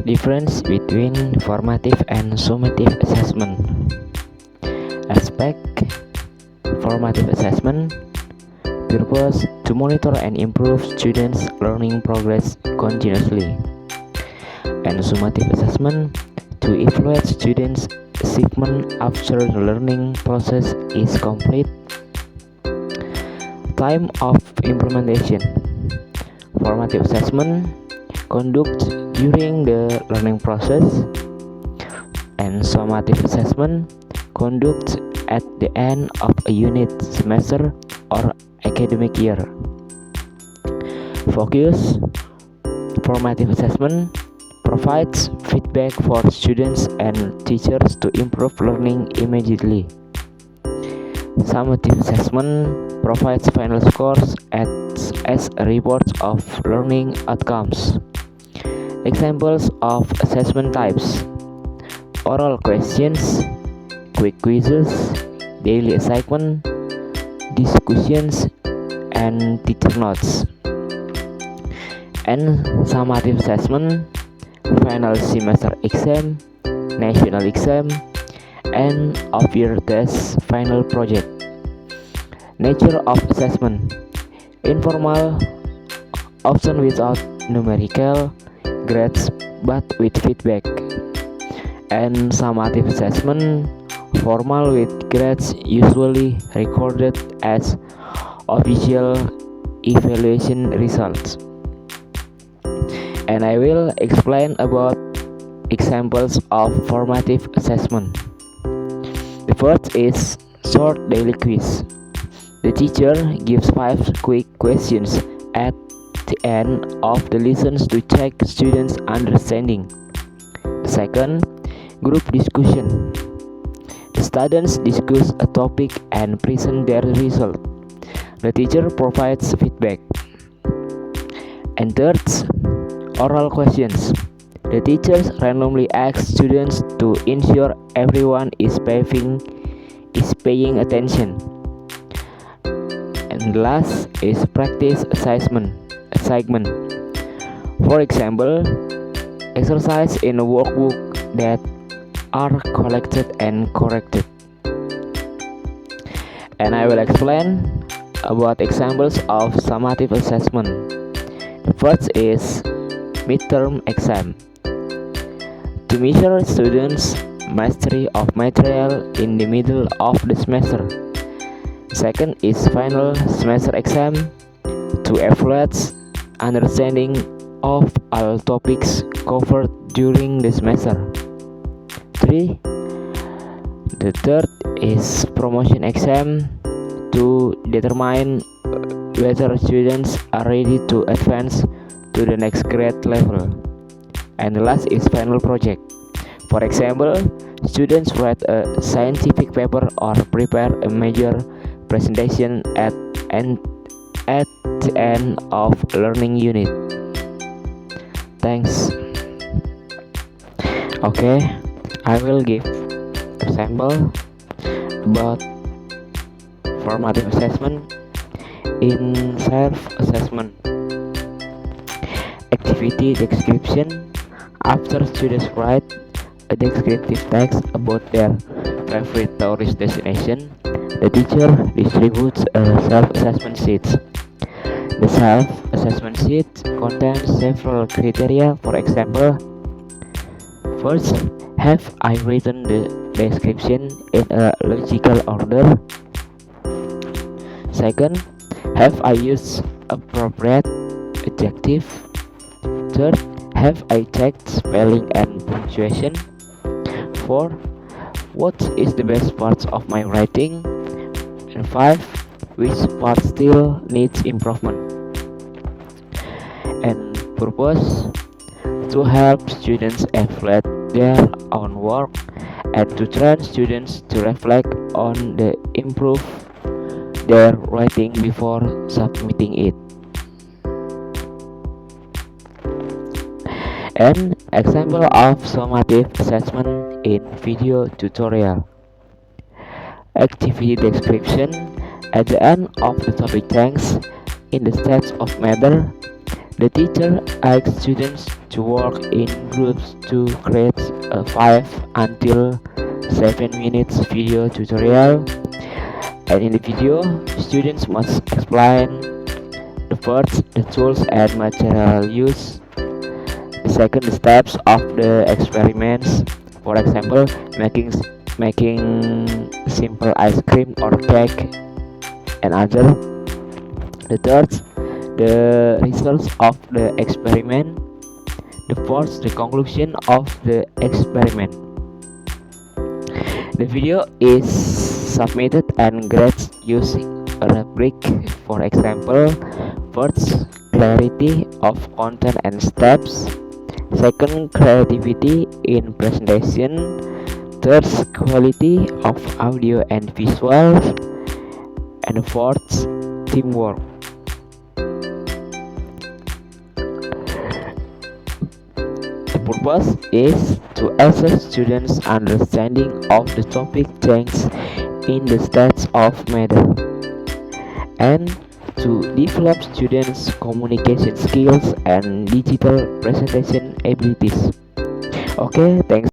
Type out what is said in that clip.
Difference between formative and summative assessment. Aspect: formative assessment purpose to monitor and improve students' learning progress continuously, and summative assessment to evaluate students' achievement after the learning process is complete. Time of implementation: formative assessment conduct during the learning process, and summative assessment conduct at the end of a unit, semester, or academic year. Focus: formative assessment provides feedback for students and teachers to improve learning immediately. Summative assessment provides final scores as a report of learning outcomes. Examples of assessment types: oral questions, quick quizzes, daily assignment, discussions, and teacher notes. And summative assessment: final semester exam, national exam, and off-year test final project. Nature of assessment: informal, often without numerical grades but with feedback. And summative assessment: formal with grades usually recorded as official evaluation results. And I will explain about examples of formative assessment. The first is short daily quiz. The teacher gives 5 quick questions at the end of the lessons to check students' understanding. The second, group discussion. The students discuss a topic and present their result. The teacher provides feedback. And third, oral questions. The teachers randomly ask students to ensure everyone is paying attention. And last is practice assignment. For example, exercise in a workbook that are collected and corrected. And I will explain about examples of summative assessment. The first is midterm exam. To measure students' mastery of material in the middle of the semester. Second is final semester exam, to evaluate understanding of all topics covered during the semester. 3. The third is promotion exam, to determine whether students are ready to advance to the next grade level. And the last is final project. For example, students write a scientific paper or prepare a major presentation at the end of learning unit. Thanks. Okay, I will give example about formative assessment in self-assessment. Activity description. After students write a descriptive text about their favorite tourist destination, the teacher distributes a self-assessment sheet. The self-assessment sheet contains several criteria. For example, first, have I written the description in a logical order? Second, have I used appropriate adjective? Third, have I checked spelling and punctuation? 4. What is the best part of my writing? And 5. Which part still needs improvement? And purpose: to help students evaluate their own work and to train students to reflect on the improve their writing before submitting it. An example of summative assessment in video tutorial. Activity description. At the end of the topic thanks in the steps of matter, The teacher asks students to work in groups to create a 5 until 7 minutes video tutorial. And in the video, students must explain the parts, the tools, and material used. The second, the steps of the experiments. For example, making simple ice cream or cake and other. The third, the results of the experiment. The fourth, the conclusion of the experiment. The video is submitted and graded using a rubric. For example, first, clarity of content and steps. Second, creativity in presentation. Third, quality of audio and visuals. And fourth, teamwork. The purpose is to assess students' understanding of the topic change in the states of matter and to develop students' communication skills and digital presentation abilities. Okay, thanks.